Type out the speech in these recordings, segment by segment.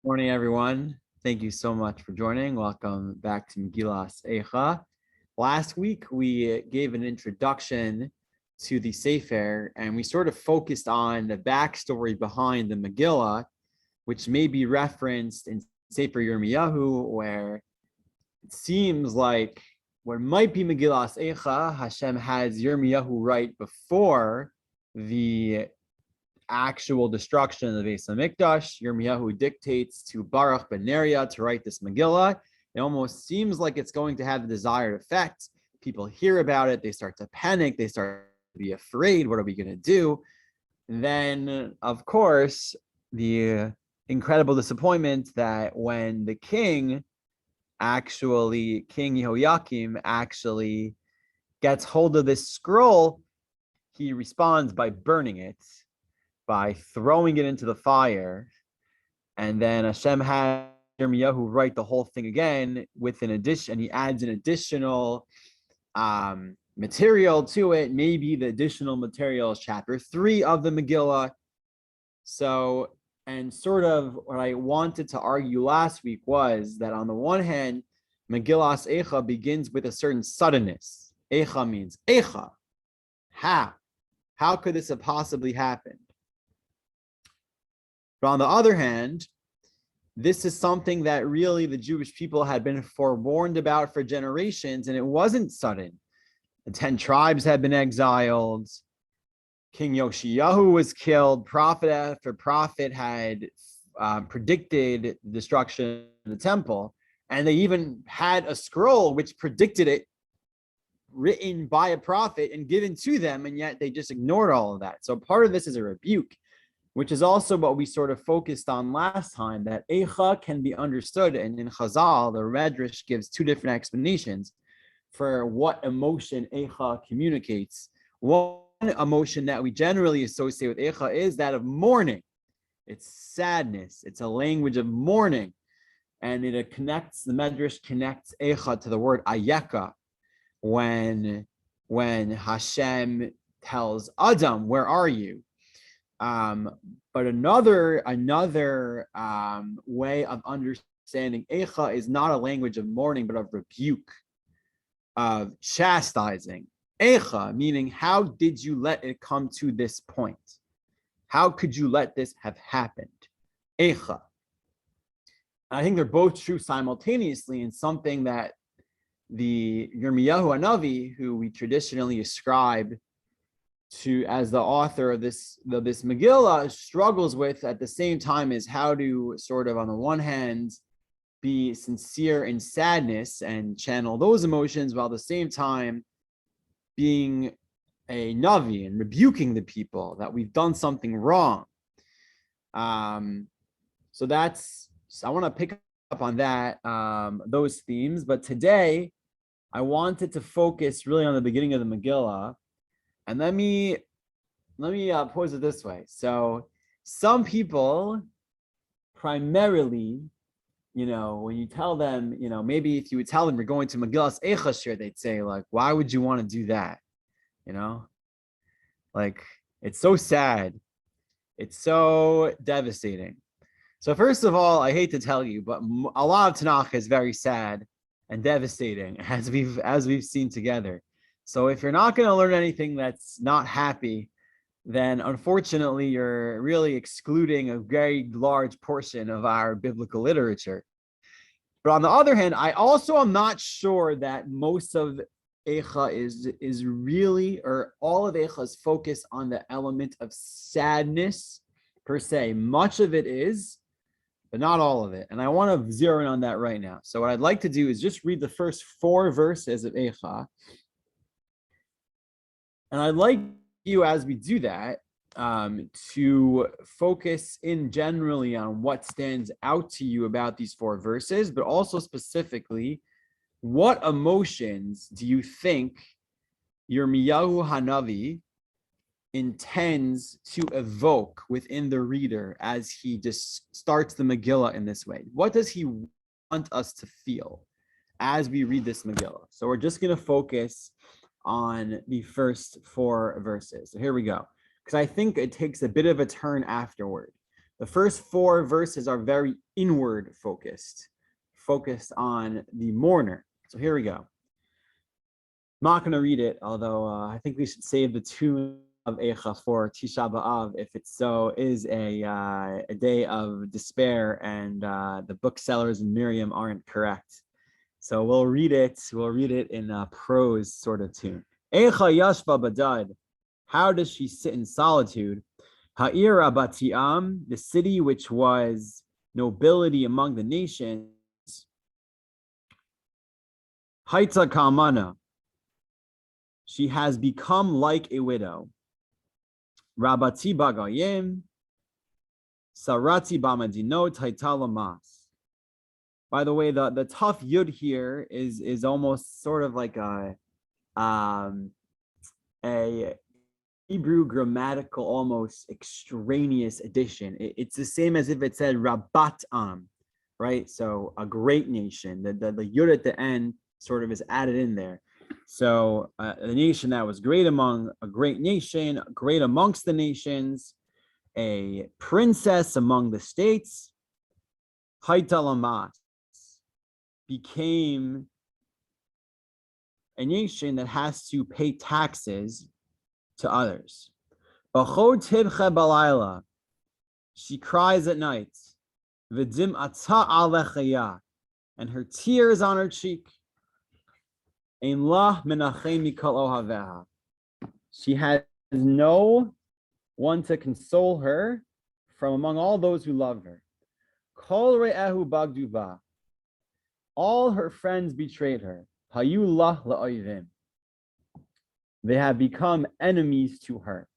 Morning, everyone. Thank you so much for joining. Welcome back to Megillat Eicha. Last week, we gave an introduction to the Sefer, and we sort of focused on the backstory behind the Megillah, which may be referenced in Sefer Yirmiyahu, where it seems like what might be Megillat Eicha, Hashem has Yirmiyahu write before the actual destruction of the Beis Hamikdash. Yirmiyahu dictates to Baruch ben Neriah to write this Megillah. It almost seems like it's going to have the desired effect. People hear about it, they start to panic, they start to be afraid. What are we going to do? And then, of course, the incredible disappointment that when the King Yehoiakim actually gets hold of this scroll, he responds by burning it, by throwing it into the fire, and then Hashem had Yirmiyahu write the whole thing again with an addition, and he adds an additional material to it. Maybe the additional material is chapter 3 of the Megillah. So, and sort of what I wanted to argue last week was that on the one hand, Megillas Eicha begins with a certain suddenness. Eicha means Eicha. How? How could this have possibly happened? But on the other hand, this is something that really the Jewish people had been forewarned about for generations, and it wasn't sudden. The 10 tribes had been exiled. King Yoshiyahu was killed. Prophet after prophet had predicted the destruction of the temple, and they even had a scroll which predicted it, written by a prophet and given to them, and yet they just ignored all of that. So part of this is a rebuke, which is also what we sort of focused on last time, that Eicha can be understood. And in Chazal, the Medrash gives two different explanations for what emotion Eicha communicates. One emotion that we generally associate with Eicha is that of mourning. It's sadness. It's a language of mourning. And the Medrash connects Eicha to the word Ayeka, when Hashem tells Adam, where are you? But another way of understanding Eicha is not a language of mourning, but of rebuke, of chastising. Eicha, meaning how did you let it come to this point? How could you let this have happened? Eicha. I think they're both true simultaneously, in something that the Yirmiyahu Hanavi, who we traditionally ascribe to as the author of this Megillah, struggles with at the same time, is how to sort of, on the one hand, be sincere in sadness and channel those emotions, while at the same time being a Navi and rebuking the people that we've done something wrong. So I want to pick up on that, those themes. But today, I wanted to focus really on the beginning of the Megillah. And let me pose it this way. So some people primarily, when you tell them, maybe if you would tell them you're going to Megillas Eicha shir, they'd say, like, why would you want to do that? Like, it's so sad. It's so devastating. So first of all, I hate to tell you, but a lot of Tanakh is very sad and devastating, as we've seen together. So if you're not going to learn anything that's not happy, then unfortunately you're really excluding a very large portion of our biblical literature. But on the other hand, I also am not sure that most of Eicha is really, or all of Eicha is focused on the element of sadness per se. Much of it is, but not all of it. And I want to zero in on that right now. So what I'd like to do is just read the first 4 verses of Eicha. And I'd like you, as we do that, to focus in generally on what stands out to you about these 4 verses, but also specifically, what emotions do you think Yirmiyahu Hanavi intends to evoke within the reader as he just starts the Megillah in this way? What does he want us to feel as we read this Megillah? So we're just going to focus on the first 4 verses. So here we go, because I think it takes a bit of a turn afterward. The first 4 verses are very inward focused on the mourner. So here we go. I'm not going to read it, although I think we should save the tune of Eicha for Tisha B'Av, if it so is a day of despair and the booksellers in Miriam aren't correct. So we'll read it in a prose sort of tune. Eicha Yashva Badad. How does she sit in solitude? Ha'ira Batiam, the city which was nobility among the nations. Haita Kamana. She has become like a widow. Rabati Bagayim. Sarati Bamadinot Haita Lamas. By the way, the tough yud here is almost sort of like a Hebrew grammatical, almost extraneous addition. It's the same as if it said Rabat Am, right? So a great nation. The yud at the end sort of is added in there. So the nation that was great among a great nation, great amongst the nations, a princess among the states, Haita Lamas, became a nation that has to pay taxes to others. She cries at night, and her tears on her cheek. She has no one to console her from among all those who love her. All her friends betrayed her. They have become enemies to her.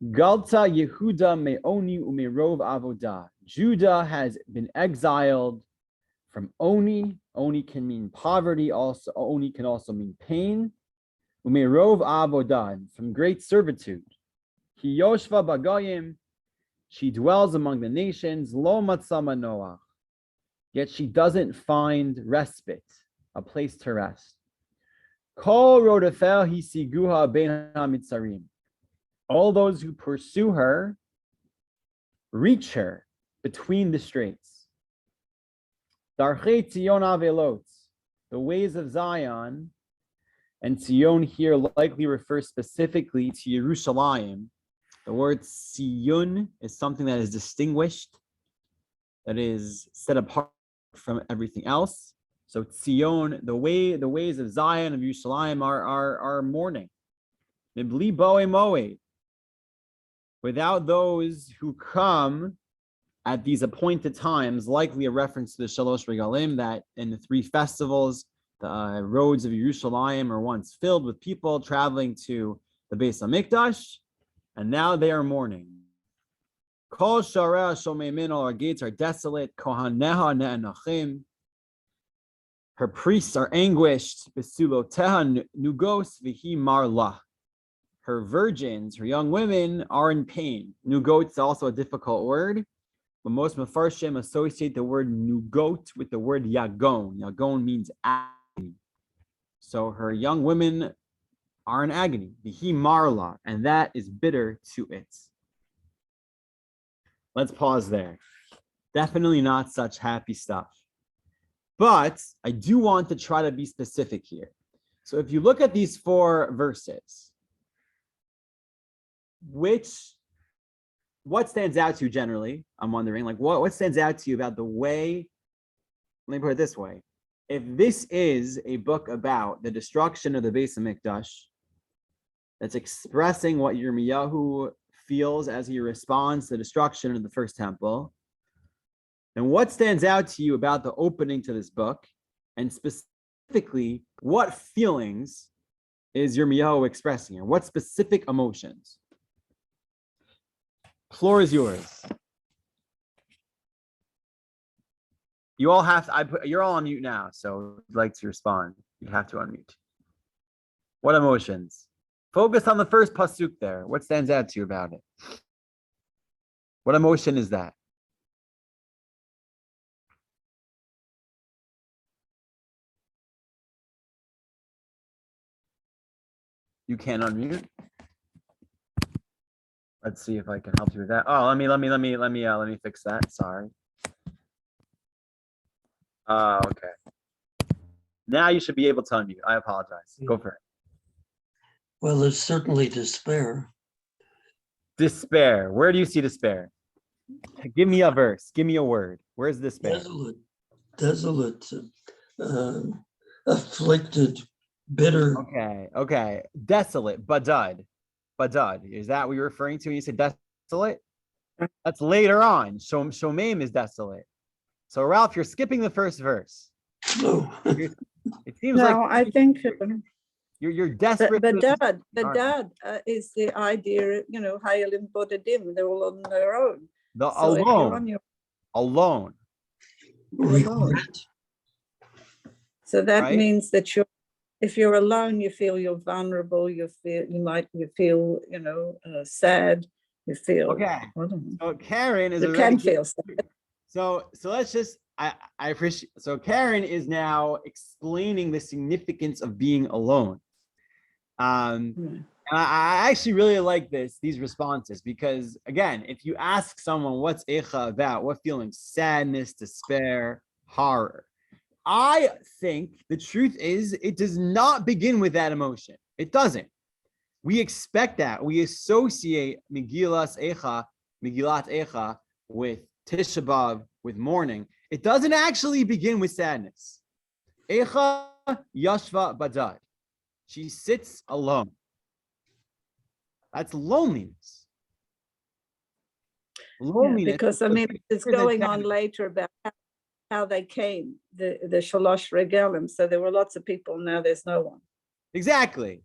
Galta Yehuda me'oni u'merov avodah. Judah has been exiled from Oni. Oni can mean poverty. Also, Oni can also mean pain. U'merov avodah, from great servitude. Ki yoshva bagayim. She dwells among the nations. Lo matzama noach. Yet she doesn't find respite, a place to rest. Kol rodafel hisiguha ben hamitzarim. All those who pursue her reach her between the straits. Darchei Tzion avelot, the ways of Zion, and Tzion here likely refers specifically to Yerushalayim. The word Tzion is something that is distinguished, that is set apart from everything else. So Tzion, the ways of Zion, of Yerushalayim are mourning. Mibli boe moed. Without those who come at these appointed times, likely a reference to the Shalosh Regalim, that in the 3 festivals, the roads of Yerushalayim are once filled with people traveling to the Beis HaMikdash, and now they are mourning. Kol Shareh Shomei Min, all our gates are desolate. Kohaneha ne'enachim. Her priests are anguished. Besuloteha nugos v'hi marla. Her virgins, her young women, are in pain. Nugot is also a difficult word, but most Mefarshim associate the word nugot with the word yagon. Yagon means agony. So her young women are in agony. V'hi marla, and that is bitter to it. Let's pause there. Definitely not such happy stuff. But I do want to try to be specific here. So if you look at these 4 verses, what stands out to you generally? I'm wondering, like, what stands out to you about the way, let me put it this way. If this is a book about the destruction of the Beis HaMikdash, that's expressing what Yirmiyahu feels as he responds to the destruction of the first temple, then what stands out to you about the opening to this book? And specifically, what feelings is Yirmiyahu expressing here? What specific emotions? Floor is yours. You all have to, you're all on mute now, so if you'd like to respond, you have to unmute. What emotions? Focus on the first pasuk there. What stands out to you about it? What emotion is that? You can't unmute. Let's see if I can help you with that. Oh, let me fix that. Sorry. Oh, okay. Now you should be able to unmute. I apologize. Go for it. Well, there's certainly despair. Despair. Where do you see despair? Give me a verse. Give me a word. Where's despair? Desolate, afflicted, bitter. Okay. Desolate. Badud. Is that what you're referring to when you say desolate? That's later on. Shomim is desolate. So Ralph, you're skipping the first verse. No. It seems No, like I think you're desperate. Badad is the idea, Hayalim Bodadim, they're all on their own. The So if you're on alone. Regret. So that Right? means that if you're alone, you feel you're vulnerable. You feel sad. You feel Okay. So Karen is you can feel sad. So let's just I appreciate. So Karen is now explaining the significance of being alone. And I actually really like these responses, because again, if you ask someone what's Eicha about, what feeling? Sadness, despair, horror. I think the truth is it does not begin with that emotion. It doesn't. We expect that. We associate Megillat Eicha with Tisha B'Av, with mourning. It doesn't actually begin with sadness. Eicha Yashva Badad. She sits alone. That's loneliness. Loneliness. Because it's going on later about how they came, the Shalosh Regalim. So there were lots of people. Now there's no one. Exactly.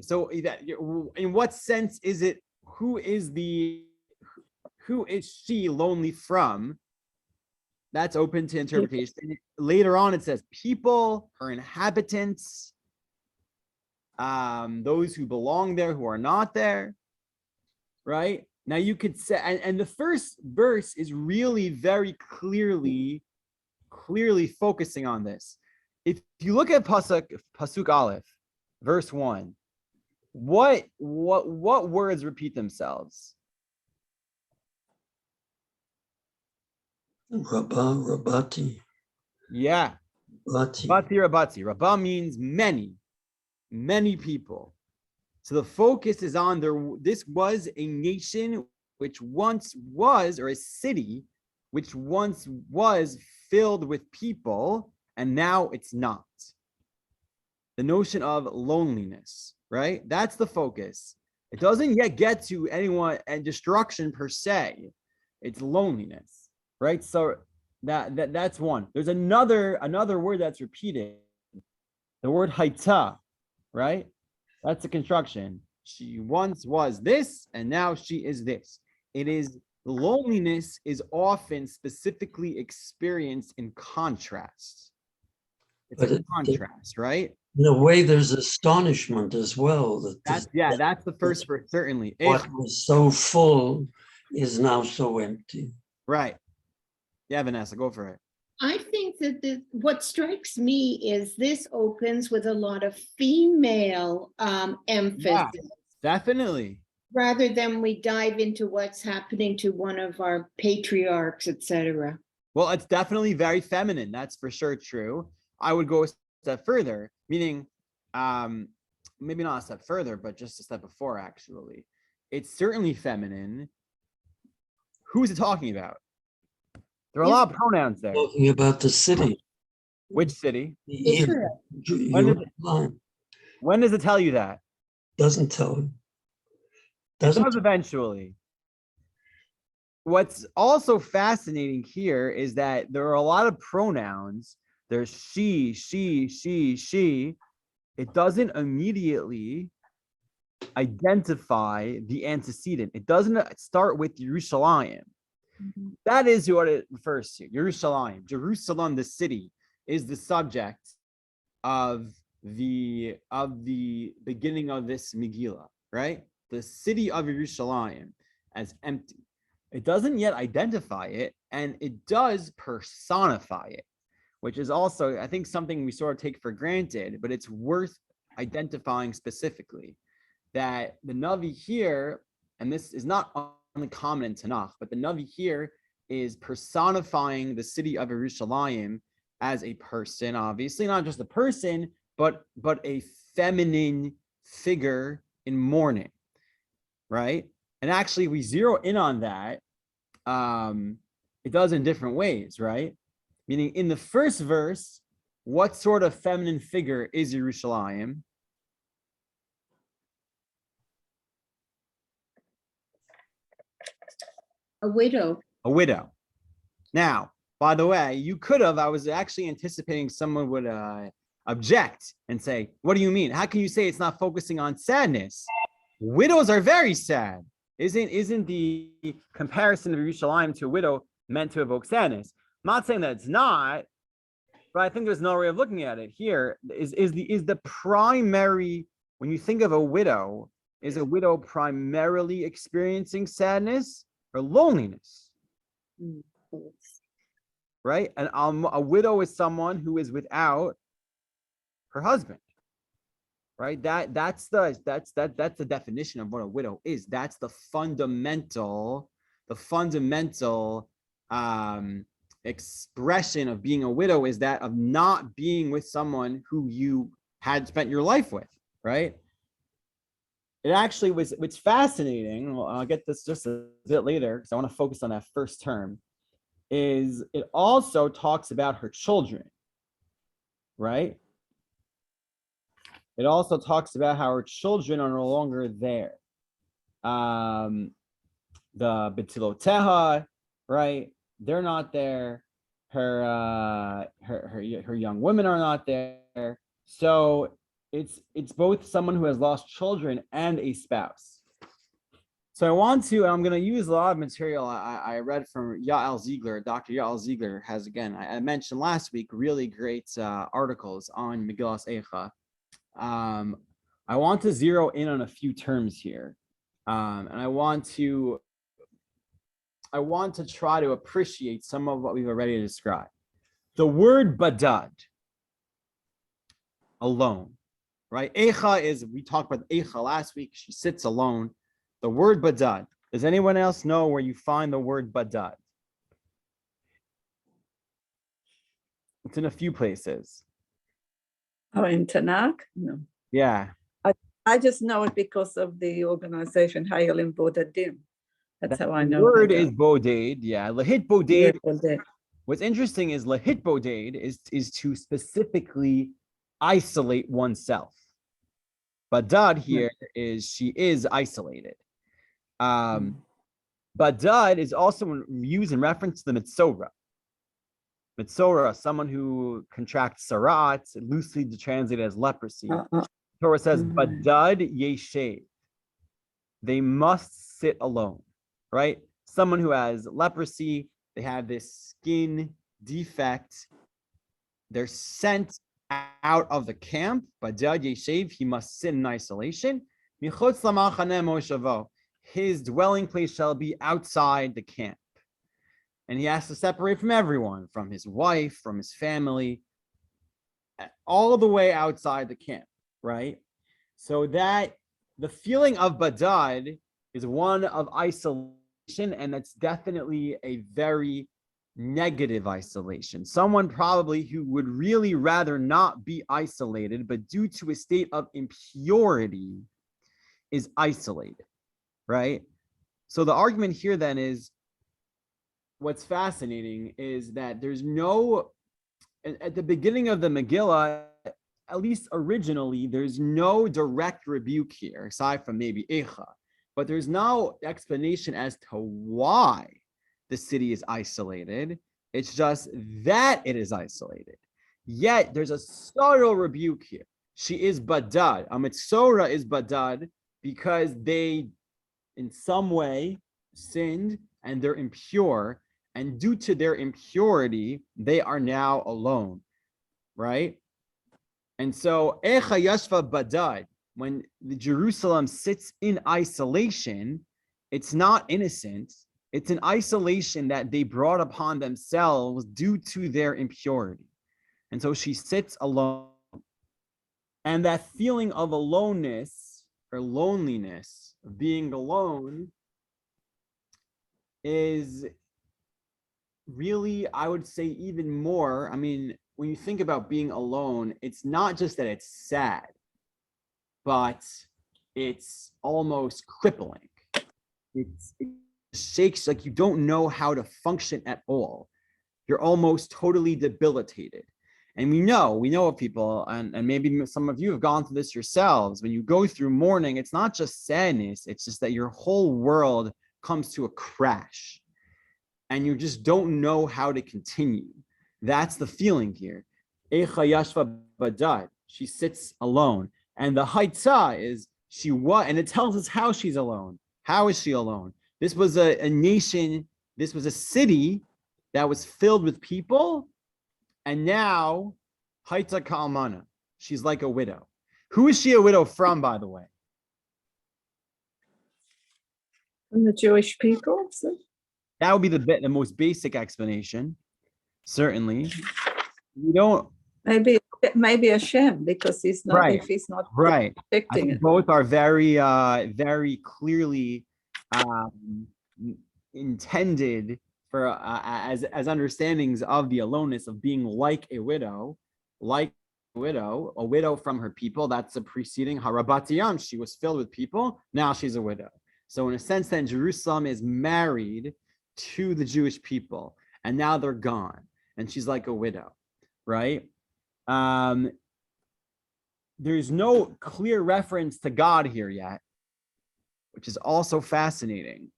So in what sense is it? Who is she lonely from? That's open to interpretation. Later on, it says people, her inhabitants, those who belong there, who are not there, right? Now you could say, and the first verse is really very clearly focusing on this. If you look at Pasuk Aleph, verse 1, what words repeat themselves? Rabati. Yeah. Rabati. Rabba means many people. So the focus is on this was a nation which once was, or a city which once was filled with people, and now it's not. The notion of loneliness, right? That's the focus. It doesn't yet get to anyone and destruction per se. It's loneliness, right? So that's one. There's another word that's repeated. The word haita, right? That's the construction. She once was this, and now she is this. Loneliness is often specifically experienced in contrast. It's a contrast, right? In a way, there's astonishment as well. That's the first verse, certainly. What was so full is now so empty. Right. Yeah, Vanessa, go for it. I think that what strikes me is this opens with a lot of female emphasis. Yeah, definitely. Rather than we dive into what's happening to one of our patriarchs, etc. Well, it's definitely very feminine. That's for sure true. I would go a step further, meaning maybe not a step further, but just a step before, actually. It's certainly feminine. Who is it talking about? There are a lot of pronouns there. Talking about the city. Which city? Israel. When does it tell you that? Doesn't tell him. It does eventually. What's also fascinating here is that there are a lot of pronouns. There's she. It doesn't immediately identify the antecedent. It doesn't start with Yerushalayim. Mm-hmm. That is what it refers to. Yerushalayim, Jerusalem, the city, is the subject of the beginning of this Megillah, right? The city of Yerushalayim as empty. It doesn't yet identify it, and it does personify it, which is also, I think, something we sort of take for granted, but it's worth identifying specifically. That the Navi here and this is not uncommon in Tanakh, but the Navi here is personifying the city of Yerushalayim as a person, obviously not just a person, but a feminine figure in mourning, right? And actually, we zero in on that. It does in different ways, right? Meaning, in the first verse, what sort of feminine figure is Yerushalayim? A widow. A widow. Now, by the way, you could have, I was actually anticipating someone would object and say, what do you mean? How can you say it's not focusing on sadness? Widows are very sad. Isn't the comparison of Yerushalayim to a widow meant to evoke sadness? I'm not saying that it's not, but I think there's another way of looking at it. Here is the primary, when you think of a widow, is a widow primarily experiencing sadness or loneliness? Right? And a widow is someone who is without her husband. Right? That's the definition of what a widow is. That's the fundamental expression of being a widow, is that of not being with someone who you had spent your life with, right? It actually was, what's fascinating, well, I'll get this just a bit later because I want to focus on that first term, is it also talks about her children, right? It also talks about how her children are no longer there. The Betiloteha, right? They're not there. Her young women are not there. So it's both someone who has lost children and a spouse. So I'm going to use a lot of material I read from Yael Ziegler. Dr. Yael Ziegler has, again, I mentioned last week, really great articles on Megillat Eicha. I want to zero in on a few terms here. And I want to try to appreciate some of what we've already described. The word badad, alone, right? Eicha is, we talked about Eicha last week. She sits alone. The word badad. Does anyone else know where you find the word badad? It's in a few places. Oh, in Tanakh? No. Yeah. I just know it because of the organization Hayalim Bodadim. That's how I know. The word is boded. Yeah. Lahit boded. Yeah, boded. What's interesting is lahit boded is to specifically isolate oneself. Badad here is she is isolated. Badad is also used in reference to the Mitzora. Mitzora, someone who contracts sarat, loosely translated as leprosy. Torah says, badad yeshev. They must sit alone, right? Someone who has leprosy, they have this skin defect. They're sent out of the camp. Badad yeshev, he must sit in isolation. Michutz lamachaneh moshavo. His dwelling place shall be outside the camp. And he has to separate from everyone, from his wife, from his family, all the way outside the camp, right? So that the feeling of badad is one of isolation, and that's definitely a very negative isolation. Someone probably who would really rather not be isolated, but due to a state of impurity is isolated, right? So the argument here then is, what's fascinating is that there's no, at the beginning of the Megillah, at least originally, there's no direct rebuke here, aside from maybe Eicha, but there's no explanation as to why the city is isolated. It's just that it is isolated. Yet there's a subtle rebuke here. She is badad. A mitzora is badad because they, in some way, sinned and they're impure. And due to their impurity, they are now alone, right? And so, Eicha Yashva Badad, when the Jerusalem sits in isolation, it's not innocent. It's an isolation that they brought upon themselves due to their impurity. And so she sits alone. And that feeling of aloneness or loneliness, being alone is really, I would say, even more. I mean, when you think about being alone, it's not just that it's sad, but it's almost crippling. It shakes, like you don't know how to function at all. You're almost totally debilitated. And we know of people, and maybe some of you have gone through this yourselves. When you go through mourning, it's not just sadness, it's just that your whole world comes to a crash and you just don't know how to continue. That's the feeling here. Eicha yashva badad. She sits alone. And the haitza is she what? And it tells us how she's alone. How is she alone? This was a nation, this was a city that was filled with people. And now, haitza ka'almana. She's like a widow. Who is she a widow from, by the way? From the Jewish people. So. That would be the most basic explanation. Certainly. We don't. Maybe Hashem, because he's not. Right. If he's not Right. I protecting think it. both are very, very clearly intended for as understandings of the aloneness of being like a widow, a widow from her people. That's the preceding Harabatiyam. She was filled with people. Now she's a widow. So in a sense, then Jerusalem is married to the Jewish people, and now they're gone, and she's like a widow, right? There's no clear reference to God here yet, which is also fascinating.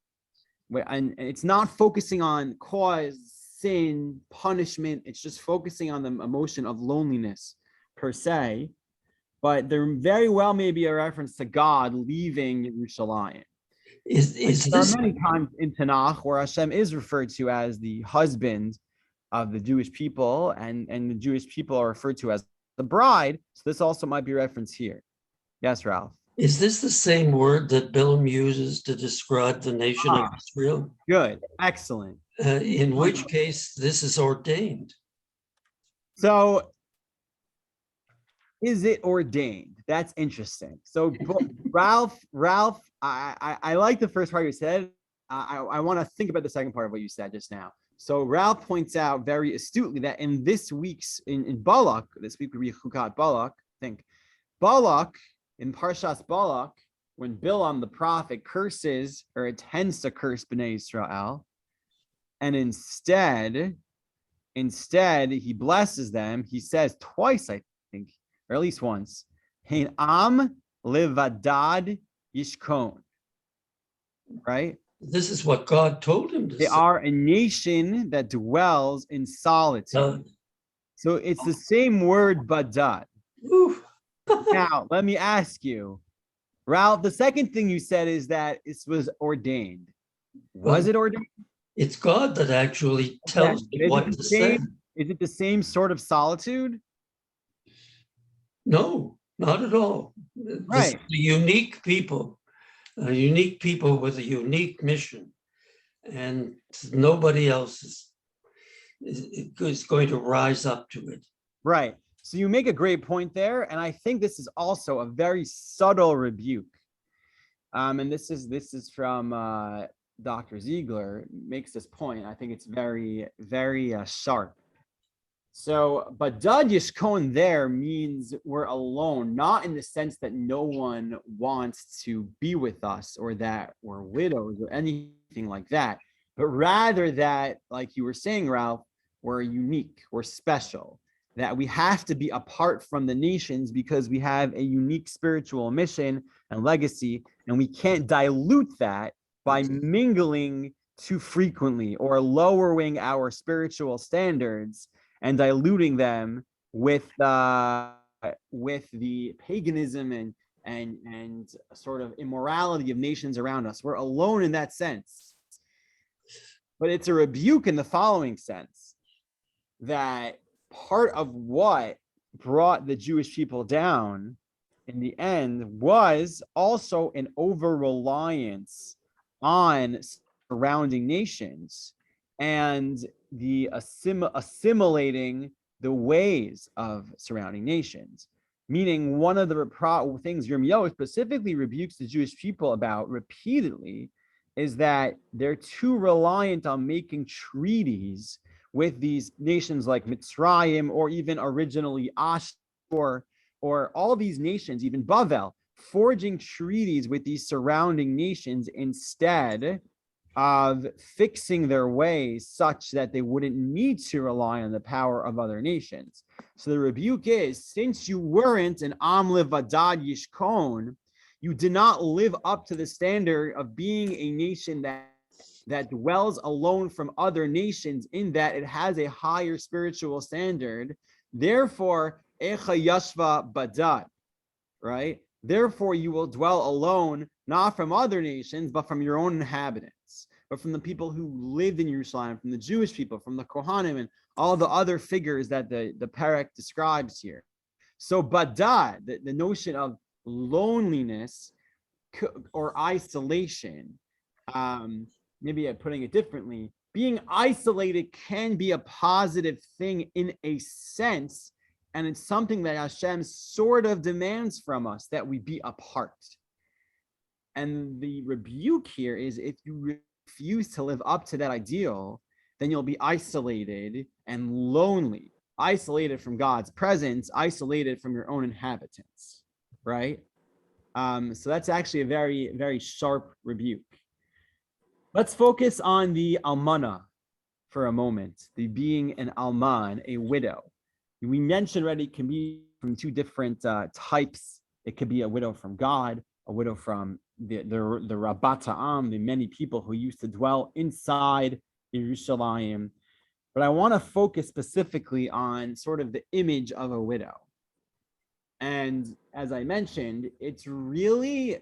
And it's not focusing on cause, sin, punishment. It's just focusing on the emotion of loneliness per se. But there very well may be a reference to God leaving Yerushalayim. There are many times in Tanakh where Hashem is referred to as the husband of the Jewish people, and the Jewish people are referred to as the bride. So this also might be referenced here. Yes, Ralph. Is this the same word that Bilam uses to describe the nation of Israel? Good. Excellent. In which case, this is ordained. So, is it ordained? That's interesting. So, Ralph, I like the first part you said. I want to think about the second part of what you said just now. So, Ralph points out very astutely that in this week's, in Balak, this week we read Chukat Balak, I think, Balak, in Parshas Balak, when Bilam the prophet curses or intends to curse Bnei Israel, and instead he blesses them, he says twice, I think, or at least once, Hein am levadad yishkon, right? This is what God told him to They say. are a nation that dwells in solitude. So it's the same word, badad. Now, let me ask you, Ralph, the second thing you said is that it was ordained. Was it ordained? It's God that actually tells me what to say. Is it the same sort of solitude? No, not at all. Right. This is a unique people with a unique mission, and nobody else is going to rise up to it. Right. So you make a great point there, and I think this is also a very subtle rebuke. And this is from Dr. Ziegler makes this point. I think it's very, very sharp. So, but Badad Yishkon there means we're alone, not in the sense that no one wants to be with us or that we're widows or anything like that, but rather that, like you were saying, Ralph, we're unique, we're special, that we have to be apart from the nations because we have a unique spiritual mission and legacy, and we can't dilute that by mingling too frequently or lowering our spiritual standards and diluting them with the paganism and sort of immorality of nations around us. We're alone in that sense. But it's a rebuke in the following sense, that part of what brought the Jewish people down in the end was also an over-reliance on surrounding nations and the assimilating the ways of surrounding nations. meaning one of the things Yirmiyahu specifically rebukes the Jewish people about repeatedly is that they're too reliant on making treaties with these nations like Mitzrayim, or even originally Ashur, or all these nations, even Bavel, forging treaties with these surrounding nations instead of fixing their ways such that they wouldn't need to rely on the power of other nations. So the rebuke is, since you weren't an Am Levadad Yishkon, you did not live up to the standard of being a nation that dwells alone from other nations, in that it has a higher spiritual standard. Therefore, Eicha Yashva Badad, right? Therefore, you will dwell alone, not from other nations, but from your own inhabitants, but from the people who lived in Jerusalem, from the Jewish people, from the Kohanim, and all the other figures that the Perek describes here. So Badad, the notion of loneliness or isolation, maybe putting it differently, being isolated can be a positive thing in a sense, and it's something that Hashem sort of demands from us, that we be apart. And the rebuke here is, if you refuse to live up to that ideal, then you'll be isolated and lonely, isolated from God's presence, isolated from your own inhabitants, right? So that's actually a very, very sharp rebuke. Let's focus on the almana for a moment, the being an alman, a widow. We mentioned already it can be from two different types. It could be a widow from God, a widow from the Rabbat Am, the many people who used to dwell inside Jerusalem. But I want to focus specifically on sort of the image of a widow. And as I mentioned, it's really,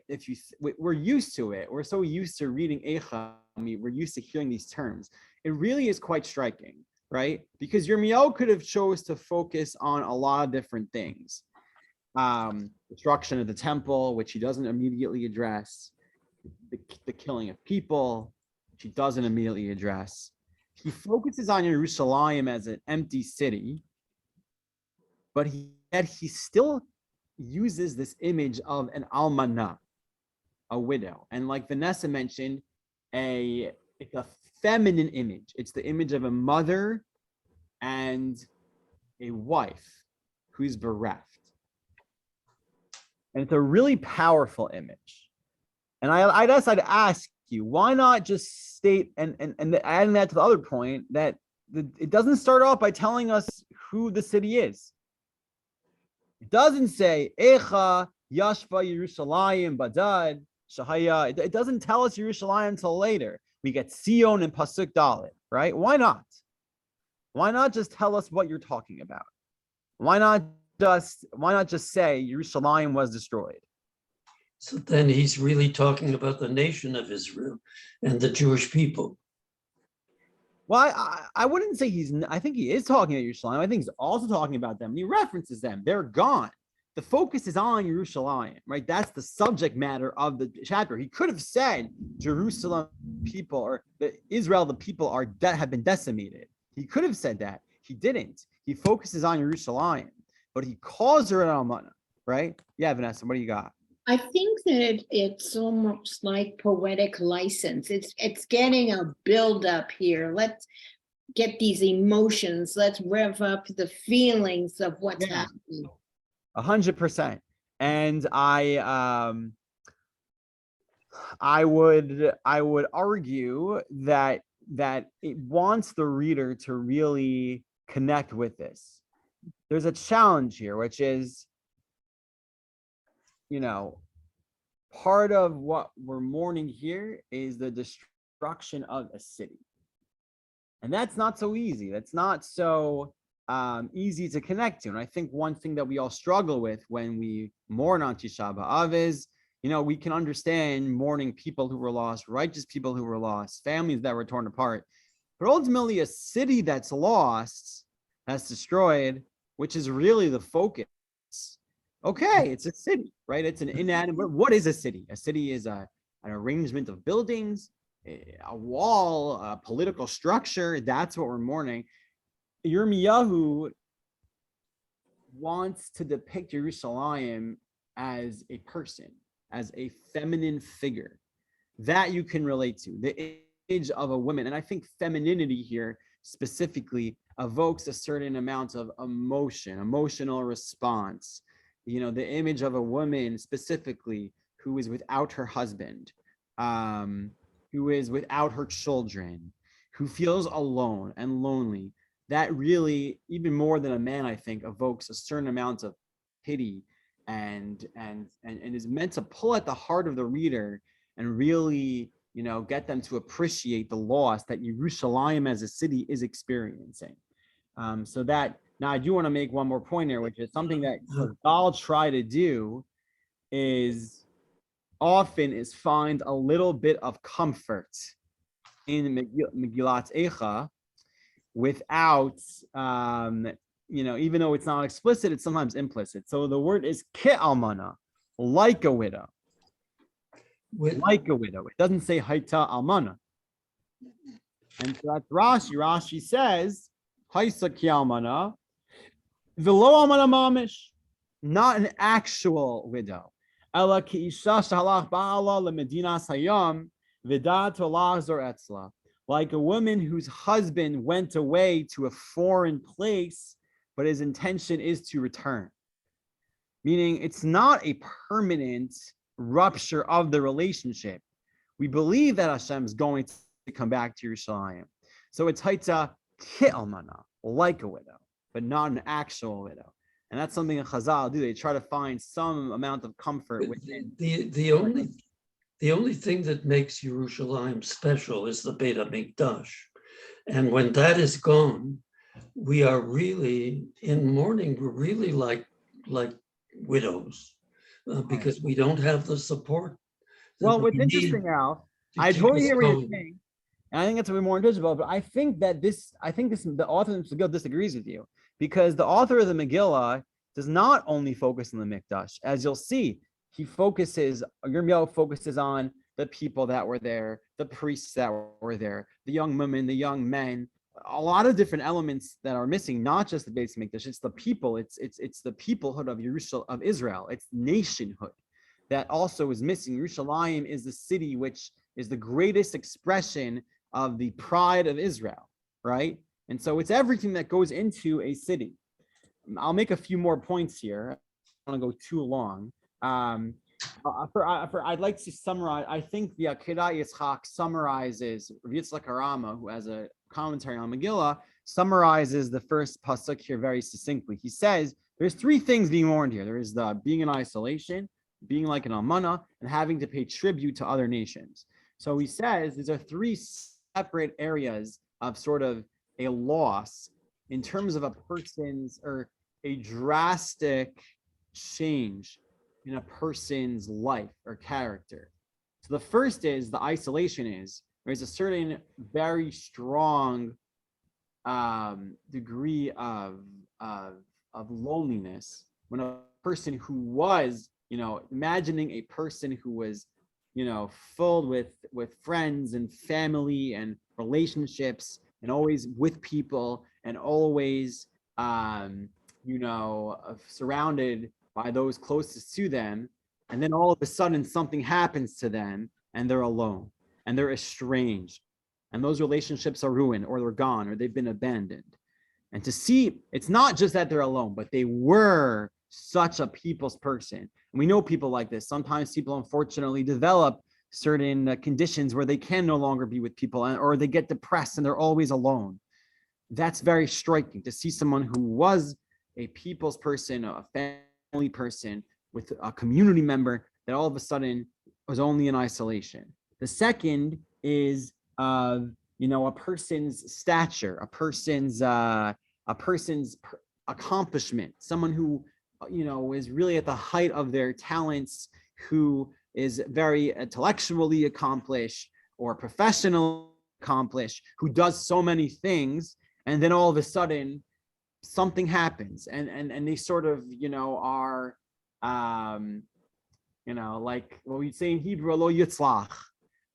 we're used to it. We're so used to reading Eicha, we're used to hearing these terms. It really is quite striking, right? Because Yirmiyahu could have chose to focus on a lot of different things. Destruction of the temple, which he doesn't immediately address. The killing of people, which he doesn't immediately address. He focuses on Jerusalem as an empty city, but he still uses this image of an almanah, a widow. And like Vanessa mentioned, it's a feminine image. It's the image of a mother and a wife who's bereft. And it's a really powerful image. And I guess I'd ask you, why not just state, and adding that to the other point, that it doesn't start off by telling us who the city is. It doesn't say Eicha Yashva Yerushalayim Badad Shahaya. It doesn't tell us Yerushalayim until later. We get Sion and Pasuk Dalet, right? Why not? Why not just tell us what you're talking about? Why not just say Yerushalayim was destroyed? So then he's really talking about the nation of Israel and the Jewish people. Well, I wouldn't say I think he is talking about Yerushalayim. I think he's also talking about them. He references them. They're gone. The focus is on Yerushalayim, right? That's the subject matter of the chapter. He could have said Jerusalem people, or Israel, the people have been decimated. He could have said that. He didn't. He focuses on Yerushalayim, but he calls her an almana, right? Yeah, Vanessa, what do you got? I think that it's almost like poetic license. It's getting a buildup here. Let's get these emotions. Let's rev up the feelings of what's happening. 100%. And I would argue that it wants the reader to really connect with this. There's a challenge here, which is, part of what we're mourning here is the destruction of a city. And that's not so easy. That's not so easy to connect to. And I think one thing that we all struggle with when we mourn on Tisha B'Av is, we can understand mourning people who were lost, righteous people who were lost, families that were torn apart. But ultimately, a city that's lost, that's destroyed, which is really the focus. Okay, it's a city, right? It's an inanimate. What is a city? A city is an arrangement of buildings, a wall, a political structure. That's what we're mourning. Yirmiyahu wants to depict Yerushalayim as a person, as a feminine figure that you can relate to, the image of a woman. And I think femininity here specifically evokes a certain amount of emotion, emotional response. The image of a woman specifically who is without her husband, who is without her children, who feels alone and lonely. That really, even more than a man, I think, evokes a certain amount of pity and is meant to pull at the heart of the reader and really, get them to appreciate the loss that Yerushalayim as a city is experiencing. So that now I do want to make one more point here, which is something that I'll try to do is find a little bit of comfort in Megillat Eicha without, even though it's not explicit, it's sometimes implicit. So the word is ke'almana, like a widow. Like a widow. It doesn't say haita almana. And so that's Rashi. Rashi says, haisa ke'almana, v'lo almana mamish, not an actual widow. Ela ki'isha shahalach ba'ala lemedinas hayam, v'dat olach zor etzla. Like a woman whose husband went away to a foreign place, but his intention is to return. Meaning it's not a permanent rupture of the relationship. We believe that Hashem is going to come back to Yerushalayim. So it's haita ke'almana, like a widow, but not an actual widow. And that's something that Chazal do. They try to find some amount of comfort within. The only thing that makes Yerushalayim special is the Beit HaMikdash. And when that is gone, we are really in mourning. We're really like widows because we don't have the support. Well, what's interesting, Al, I totally hear what you're saying. And I think that's what we're more interested about. But I think the author of the Megillah disagrees with you, because the author of the Megillah does not only focus on the Mikdash. As you'll see, Yirmiyahu focuses on the people that were there, the priests that were there, the young women, the young men, a lot of different elements that are missing, not just the Beis Mikdash, it's the people, it's the peoplehood of Yerushalayim, of Israel, it's nationhood that also is missing. Yerushalayim is the city which is the greatest expression of the pride of Israel, right? And so it's everything that goes into a city. I'll make a few more points here. I don't want to go too long. I'd like to summarize. I think the Akedah Yitzchak summarizes, Yitzchak Arama, who has a commentary on Megillah, summarizes the first pasuk here very succinctly. He says there's three things being warned here. There is the being in isolation, being like an almana, and having to pay tribute to other nations. So he says these are three separate areas of sort of a loss in terms of a person's, or a drastic change in a person's life or character. So the first is the isolation. There's a certain very strong degree of loneliness when a person who was, imagining a person who was, filled with friends and family and relationships and always with people and always, surrounded by those closest to them, and then all of a sudden something happens to them and they're alone and they're estranged and those relationships are ruined or they're gone or they've been abandoned. And to see, it's not just that they're alone, but they were such a people's person. And we know people like this. Sometimes people unfortunately develop certain conditions where they can no longer be with people, or they get depressed and they're always alone. That's very striking to see someone who was a people's person, a family person, with a community member, that all of a sudden was only in isolation. The second is, a person's stature, a person's accomplishment, someone who, is really at the height of their talents, who is very intellectually accomplished or professionally accomplished, who does so many things, and then all of a sudden something happens and they sort of, are, like what we say in Hebrew, lo yitzlach,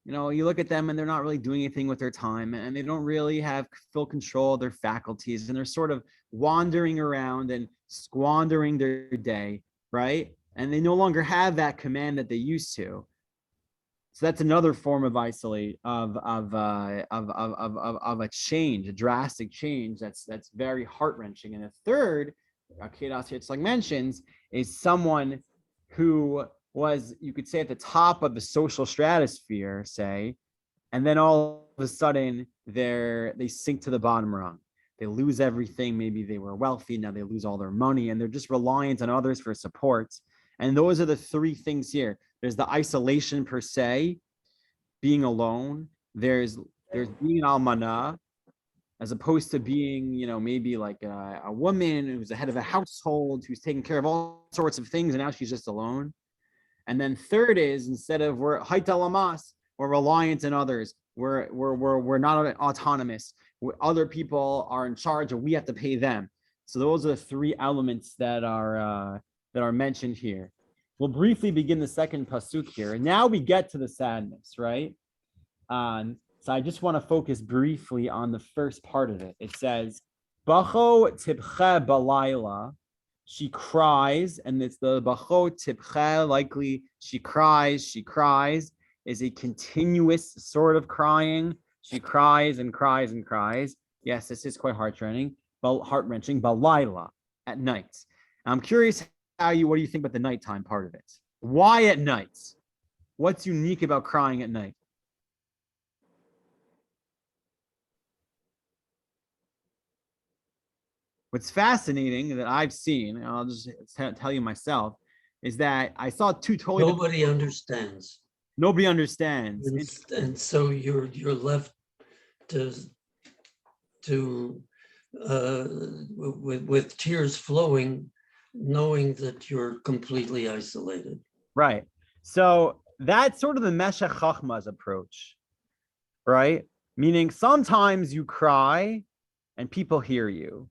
You look at them and they're not really doing anything with their time, and they don't really have full control of their faculties, and they're sort of wandering around and squandering their day, right? And they no longer have that command that they used to. So that's another form of isolate of a change, a drastic change that's very heart-wrenching. And a third, Akedas Yitzhak mentions, is someone who was, you could say, at the top of the social stratosphere, say, and then all of a sudden they sink to the bottom rung. They lose everything. Maybe they were wealthy, now they lose all their money, and they're just reliant on others for support. And those are the three things here. There's the isolation per se, being alone. There's being an almana, as opposed to being, maybe like a woman who's the head of a household, who's taking care of all sorts of things, and now she's just alone. And then third is, instead of we're haita lamas, we're reliant on others. We're not autonomous. Other people are in charge, and we have to pay them. So those are the three elements that are mentioned here. We'll briefly begin the second pasuk here. And now we get to the sadness, right? So I just want to focus briefly on the first part of it. It says, Bacho tibche balayla. She cries, and it's the Bacho tibche, likely she cries, is a continuous sort of crying. She cries and cries and cries. Yes, this is quite heart-wrenching, balayla, at night. I'm curious what do you think about the nighttime part of it? Why at night? What's unique about crying at night? What's fascinating that I've seen, and I'll just tell you myself, is that I saw two totally Nobody understands. Nobody understands. And so you're left with tears flowing, knowing that you're completely isolated. Right. So that's sort of the Meshech Chachma's approach, right? Meaning sometimes you cry and people hear you,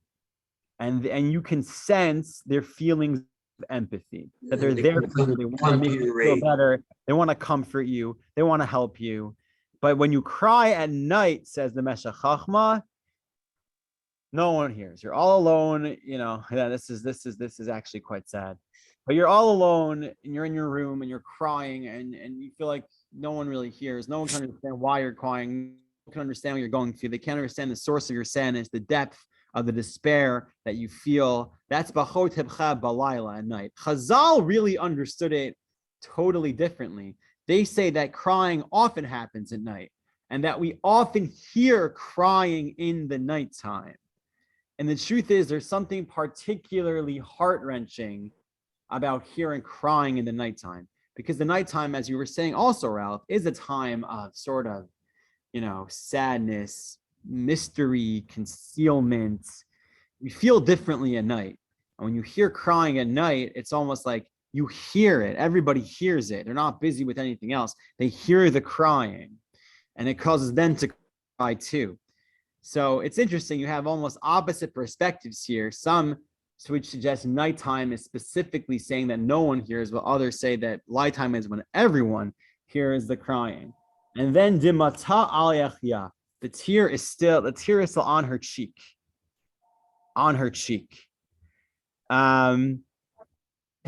and you can sense their feelings of empathy, that they're there for you. They want to make you feel better. They want to comfort you. They want to help you. But when you cry at night, says the Meshech Chachma, no one hears. You're all alone. This is actually quite sad. But you're all alone, and you're in your room, and you're crying, and you feel like no one really hears. No one can understand why you're crying. No one can understand what you're going through. They can't understand the source of your sadness, the depth of the despair that you feel. That's Bachot Tibcha Balayla at night. Chazal really understood it totally differently. They say that crying often happens at night, and that we often hear crying in the nighttime. And the truth is, there's something particularly heart-wrenching about hearing crying in the nighttime, because the nighttime, as you were saying also, Ralph, is a time of sort of, sadness, mystery, concealment. We feel differently at night. And when you hear crying at night, it's almost like you hear it. Everybody hears it. They're not busy with anything else. They hear the crying, and it causes them to cry too. So it's interesting. You have almost opposite perspectives here. Some which suggest nighttime is specifically saying that no one hears, while others say that nighttime is when everyone hears the crying. And then dimata al yachya, the tear is still on her cheek. I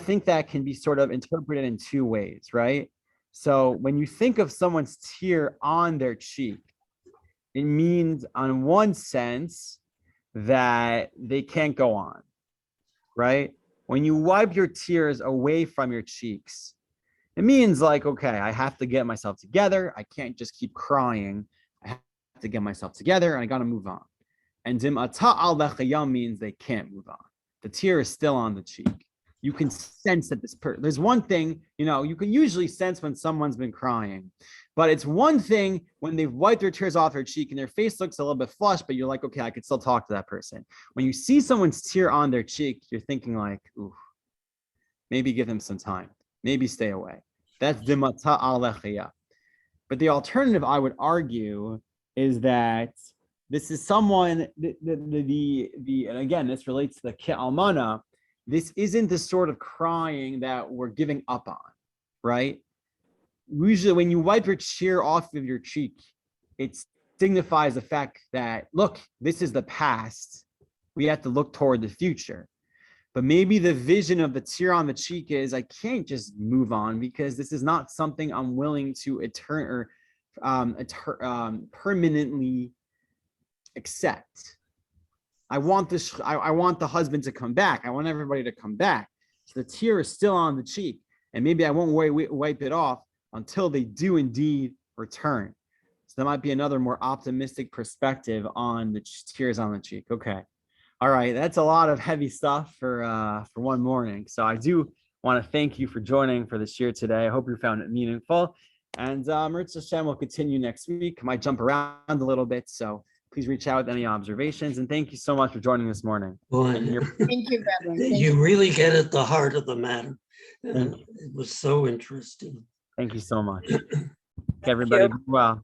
think that can be sort of interpreted in two ways, right? So when you think of someone's tear on their cheek, it means, on one sense, that they can't go on, right? When you wipe your tears away from your cheeks, it means like, okay, I have to get myself together. I can't just keep crying. I have to get myself together, and I got to move on. And dim'ata al lechayam means they can't move on. The tear is still on the cheek. You can sense that there's one thing, you can usually sense when someone's been crying, but it's one thing when they've wiped their tears off their cheek and their face looks a little bit flushed, but you're like, okay, I could still talk to that person. When you see someone's tear on their cheek, you're thinking like, ooh, maybe give them some time, maybe stay away. That's dimata al lechaya. But the alternative, I would argue, is that this is someone, and again, this relates to the ke'almana. This isn't the sort of crying that we're giving up on, right? usually when you wipe your tear off of your cheek, it signifies the fact that, look, this is the past. We have to look toward the future. But maybe the vision of the tear on the cheek is, I can't just move on because this is not something I'm willing to permanently accept. I want this. I want the husband to come back. I want everybody to come back. So the tear is still on the cheek, and maybe I won't wipe it off until they do indeed return. So that might be another more optimistic perspective on the tears on the cheek. Okay. All right, that's a lot of heavy stuff for one morning. So I do want to thank you for joining for this year today. I hope you found it meaningful. And Mirza Hashem will continue next week. I might jump around a little bit, so please reach out with any observations. And thank you so much for joining this morning. Boy, Thank you, Reverend. Thank you really get at the heart of the matter. And it was so interesting. Thank you so much. Everybody, be well.